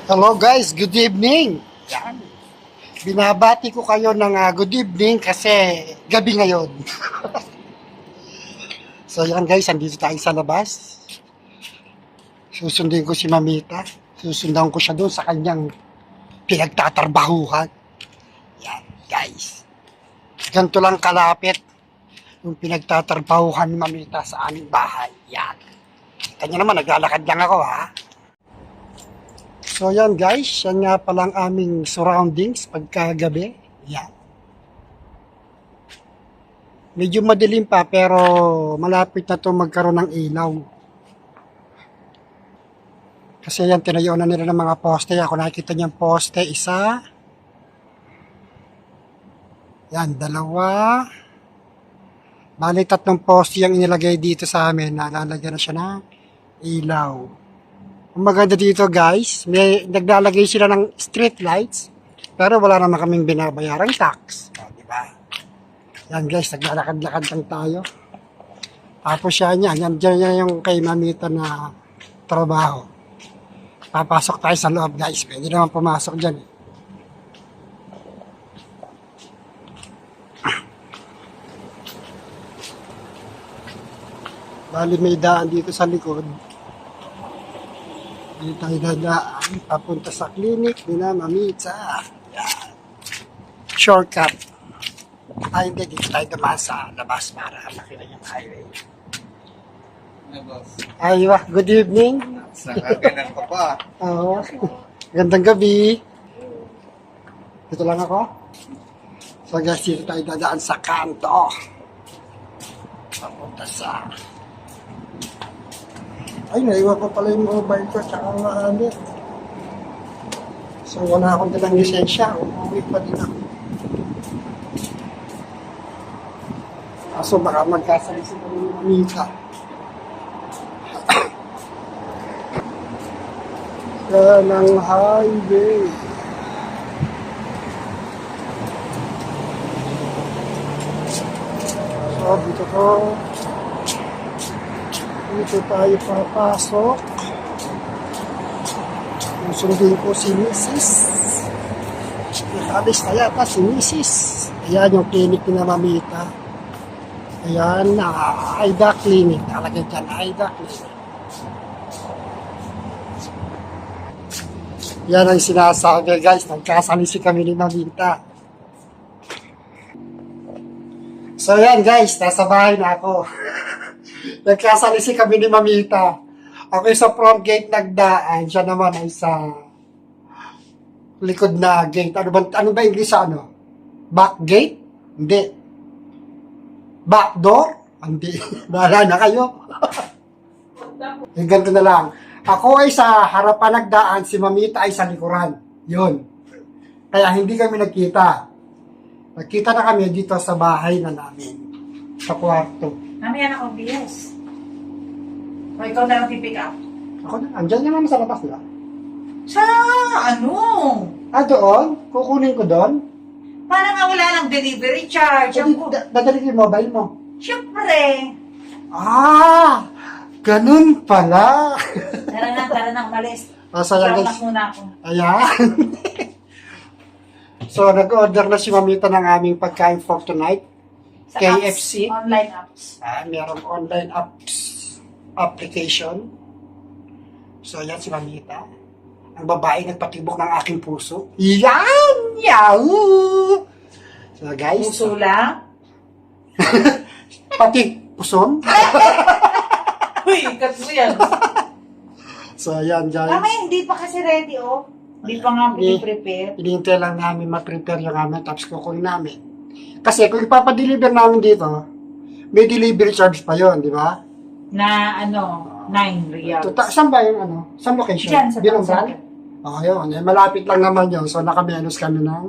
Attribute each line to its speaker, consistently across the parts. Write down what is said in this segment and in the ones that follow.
Speaker 1: Hello guys, good evening. Yan. Binabati ko kayo ng good evening kasi gabi ngayon. So yan guys, andito tayo sa labas. Susundin ko si Mamita. Susundan ko siya doon sa kanyang pinagtatrabahuhan. Yan guys. Ganito lang kalapit yung pinagtatrabahuhan ni Mamita sa aming bahay. Yan. Kita nyo naman, naglalakad lang ako ha. So yan guys, yan nga palang aming surroundings pagkagabi. Yan. Medyo madilim pa pero malapit na to magkaroon ng ilaw. Kasi yan, tinayo na nila ng mga poste. Ako nakikita niyo yung poste, isa. Yan, dalawa. Bali, 3 poste yung inilagay dito sa amin. Nalalagyan na siya ng ilaw. Ang maganda dito guys, may naglalagay sila ng street lights, pero wala naman kaming binabayarang tax. Diba? Yan guys, naglalakad-lakad lang tayo. Tapos yan, dyan yung kay Mamita na trabaho. Papasok tayo sa loob guys, pwede naman pumasok dyan. Bali may daan dito sa likod. Dito tayo dadaan, papunta sa clinic ni na Mamita. Yan. Shortcut. Ay, hindi. Dito tayo dumaan sa labas para makita yung highway. Aywa, good evening.
Speaker 2: Sa kaganan ko pa.
Speaker 1: Oo. Gandang gabi. Dito lang ako. So guys, dito tayo dadaan sa kanto. Papunta sa... Ay, naiwan ko pala yung mobile ko tsaka ang maalit. So, wala akong dalang lisensya. Umuwi pa din ako. Kaso baka magkasalisip ako ng Mamita. Yan ang highway. So, dito ko. Dito tayo papasok. Sundin ko si Mrs. Nakalis na yata si Mrs. Ayan yung clinic ni Mamita. Ayan, AIDA Clinic. Talaga dyan, AIDA Clinic. Yan ang sinasabi guys. Nagkasalisi kami ni Mamita. So yan guys, nasa bahay na ako. Nagkasalisi kami ni Mamita. Ako sa front gate nagdaan, siya naman ay sa likod na gate. Ano ba English sa ano? Back gate? Hindi. Back door? Hindi. Bahala na kayo. Yung ganito na lang. Ako ay sa harapan nagdaan, si Mamita ay sa likuran. Yun. Kaya hindi kami nagkita. Nagkita na kami dito sa bahay na namin. Sa kwarto.
Speaker 3: Mamaya na obvious. O ikaw na lang pipick up.
Speaker 1: Ako na, andyan naman sa labas nila.
Speaker 3: Sa ano?
Speaker 1: Doon? Kukunin ko doon?
Speaker 3: Parang nga wala lang delivery charge.
Speaker 1: Dadali ko yung mobile mo.
Speaker 3: Siyempre.
Speaker 1: Ganun pala.
Speaker 3: Tara na, umalis.
Speaker 1: Sayang guys.
Speaker 3: Shout muna ako.
Speaker 1: Ayan. So, nag-order na si Mamita ng aming pagkain for tonight.
Speaker 3: Sa
Speaker 1: KFC.
Speaker 3: apps, online apps.
Speaker 1: Merong online application. So, yan si Mamita. Ang babae nagpatibok ng aking puso. Yan! Yahoo! So, guys.
Speaker 3: Puso lang?
Speaker 1: Pati puson.
Speaker 3: Uy, ikat mo yan.
Speaker 1: So, yan guys.
Speaker 3: Mamaya hindi pa kasi ready, oh. Hindi pa nga prepare.
Speaker 1: Hinihintay lang namin ma-prepare yung amin tapos kukunin namin. Kasi kung ipapadeliver namin dito, may delivery charge pa yon, di ba?
Speaker 3: Na ano, 9 reals.
Speaker 1: Saan ba yung ano? Saan location?
Speaker 3: Diyan, sa
Speaker 1: Binonggan? Yun. Malapit lang naman yun. So, nakamenos kami ng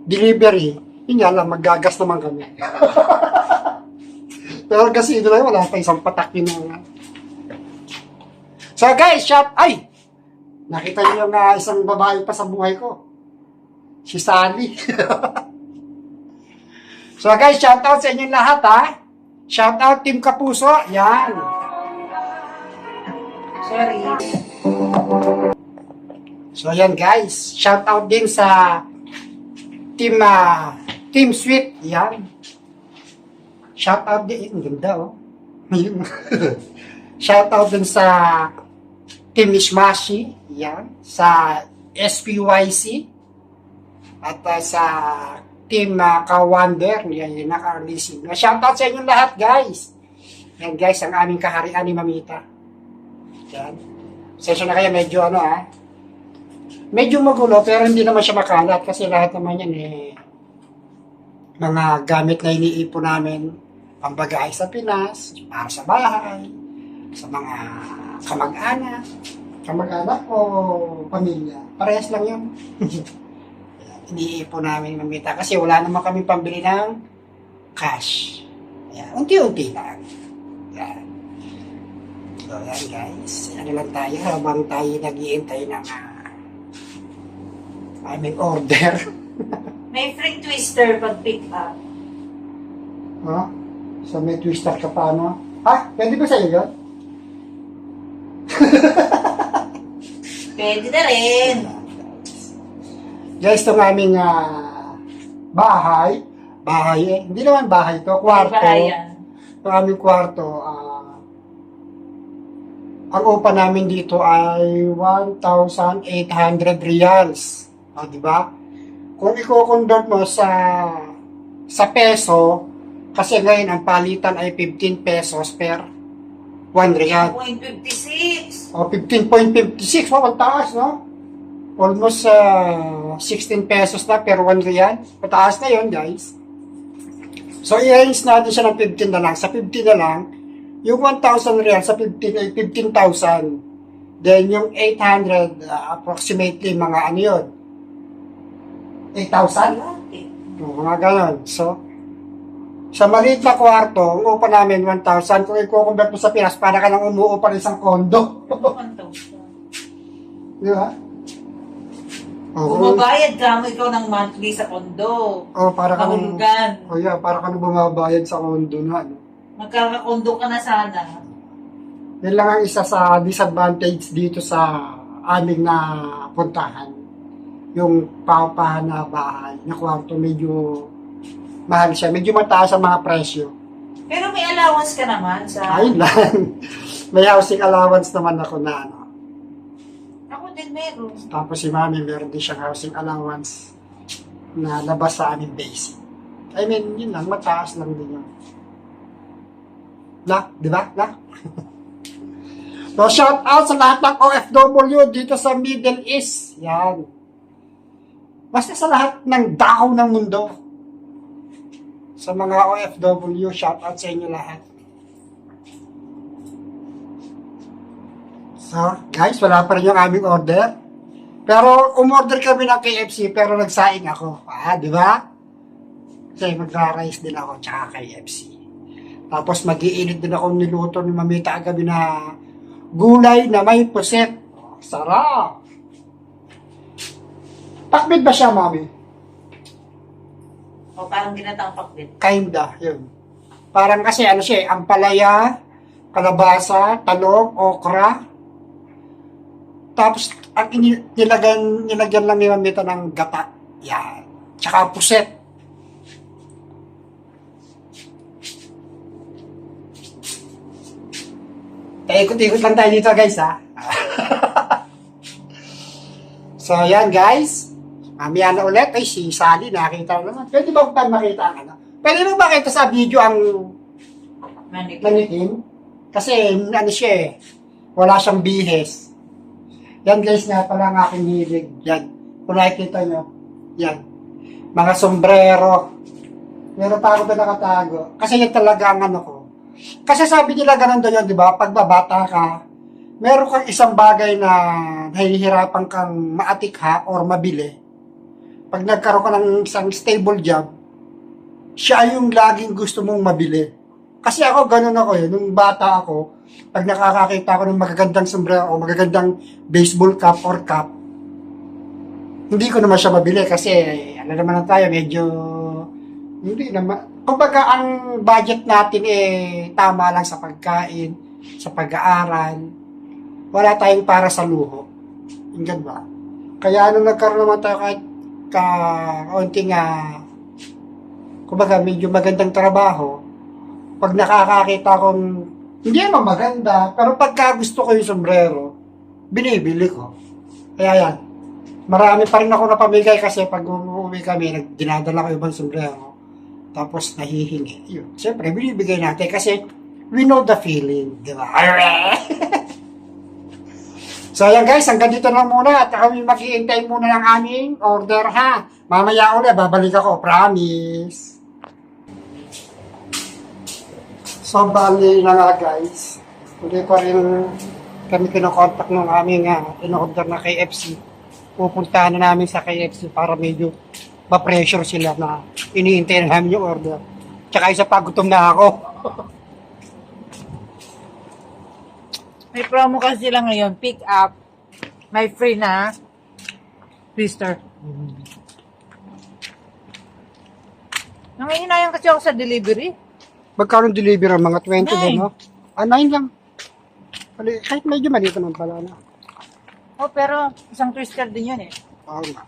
Speaker 1: delivery. Yun nga lang, maggagas naman kami. Pero kasi ito lang, wala pa isang patak yun. So, guys, nakita niyo yung isang babae pa sa buhay ko. Si Sally. So, guys, shout out sa inyong lahat, ha? Shout out Team Kapuso. Yan.
Speaker 3: Sorry.
Speaker 1: So, ayan guys. Shout out din sa Team Sweet. Yan. Shout out din. Ang ganda, oh. Shout out din sa Team Mishmashi. Yan. Sa SPYC. At sa Team Kawander. Yan, yung naka-releasing. Shout out sa inyo lahat, guys. Yan, guys, ang aming kaharian ni Mamita. Yan. Session na kayo, medyo medyo magulo, pero hindi naman siya makalat kasi lahat naman yan mga gamit na iniipon namin pambagay sa Pinas, para sa bahay, sa mga kamag-anak o pamilya. Parehas lang yun. Iniipon namin Mamita kasi wala naman kami pambili ng cash. Yan. Unti-unti lang. Yan. So, yan guys. Ano lang tayo habang tayo nag-iintay ng aming order.
Speaker 3: May free twister pag pick up.
Speaker 1: Ha? So may twister ka pa, no? Ha? Pwede ba sa'yo yun?
Speaker 3: Pwede na rin.
Speaker 1: Guys, itong aming bahay, hindi naman bahay to, kwarto.
Speaker 3: Bahayan.
Speaker 1: Itong aming kwarto, ang upa namin dito ay 1,800 reals. O, di ba? Kung i-convert mo sa peso, kasi ngayon ang palitan ay 15 pesos per 1 real.
Speaker 3: 0.56.
Speaker 1: O, 15.56. Wow, ang taas, no? Almost 16 pesos na per 1 real. Pataas na yun, guys. So, i-range natin siya ng 15 na lang. Sa 15 na lang, yung 1,000 real sa 15 ay 15,000. Then, yung 800, approximately, mga ano yun? 8,000? Mga ganon. So, sa maliit na kwarto, ang upa namin 1,000. Kung i-convert mo sa Pinas, para ka lang umuupa ng isang kondo. Di ba?
Speaker 3: Bumabayad ka mo ikaw ng monthly sa kondo.
Speaker 1: Para ka
Speaker 3: Mahulugan.
Speaker 1: para ka bumabayad sa kondo na. Ano?
Speaker 3: Magkakakondo ka na sana.
Speaker 1: Yan lang ang isa sa disadvantage dito sa aming na puntahan. Yung paupahan na bahay, na kwarto, medyo mahal siya. Medyo mataas ang mga presyo.
Speaker 3: Pero may allowance ka naman sa...
Speaker 1: Ayun lang. May housing allowance naman ako na ano.
Speaker 3: Ako din meron.
Speaker 1: Tapos si Mami, meron din siyang housing allowance na labas sa aming basic. I mean, yun lang, mataas lang din yun. Di ba? So, shout out sa lahat ng OFW dito sa Middle East. Yan. Basta sa lahat ng dakaw ng mundo. Sa mga OFW, shout out sa inyo lahat. So, guys, wala pa rin yung aming order. Pero, umorder kami ng KFC, pero nagsaing ako. Di ba? Kasi magra-rice din ako, tsaka KFC. Tapos, mag-iinit din ako niluto ni Mamita agabi na gulay na may puset. Sarap! Pakbit ba siya, Mami?
Speaker 3: O parang ginatang pakbit.
Speaker 1: Kinda, yun. Parang kasi ano siya, ampalaya, kalabasa, talong, okra. Tapos, ang nilagyan lang ni Mamita ng gata. Yan. Tsaka puset. Ikot-ikot lang tayo dito, guys, ha? So, yan, guys. Mamaya na ulit. Ay, si Sally, nakita ko naman. Pwede ba tayo makita ang ano? Pwede ba makita sa video ang manikin? Kasi, ano siya wala siyang bihes. Yan, guys, nga pala ang aking hilig. Yan. Kung nakikita nyo. Yan. Mga sombrero. Meron pa ako doon nakatago. Kasi yan talaga ang ano ko. Kasi sabi nila ganun doon yun, di ba? Pag babata ka, meron kang isang bagay na nahihirapan kang maatikha or mabili. Pag nagkaroon ka ng isang stable job, siya yung laging gusto mong mabili. Kasi ako, ganun ako nung bata ako, pag nakakakita ako ng magagandang sombrero o magagandang baseball cap or cap, hindi ko naman siya mabili kasi, ano naman na tayo, medyo, hindi naman. Kumbaga, ang budget natin tama lang sa pagkain, sa pag-aaral. Wala tayong para sa luho. Hinggan ba? Kaya nung nagkaroon naman tayo kahit kaunting kumbaga medyo magandang trabaho, pag nakakakita kong hindi naman maganda, pero pagka gusto ko yung sombrero, binibili ko. Kaya yan, marami pa rin ako napamigay kasi pag umuwi kami, dinadala ko ibang sombrero, tapos nahihingi. Yun. Siyempre, binibigay natin kasi we know the feeling, di ba? So ayan guys, hanggang dito lang muna at kami makiintay muna ng aming order ha. Mamaya ulit, babalik ako, promise. So bali na nga guys, hindi pa rin kami kinokontak ng aming in-order na KFC. Pupuntahan na namin sa KFC para medyo ma-pressure sila na iniintay na namin yung order. Tsaka isa pa, gutom na ako.
Speaker 3: May promo kasi sila ngayon. Pick up. May free na twister. Nangihinayan kasi ako sa delivery.
Speaker 1: Magkano deliver ang mga 20 din,
Speaker 3: 9.
Speaker 1: no? 9 lang. Kahit medyo malito naman pala na.
Speaker 3: Oh, pero isang twister din yun eh.
Speaker 1: Oo nga.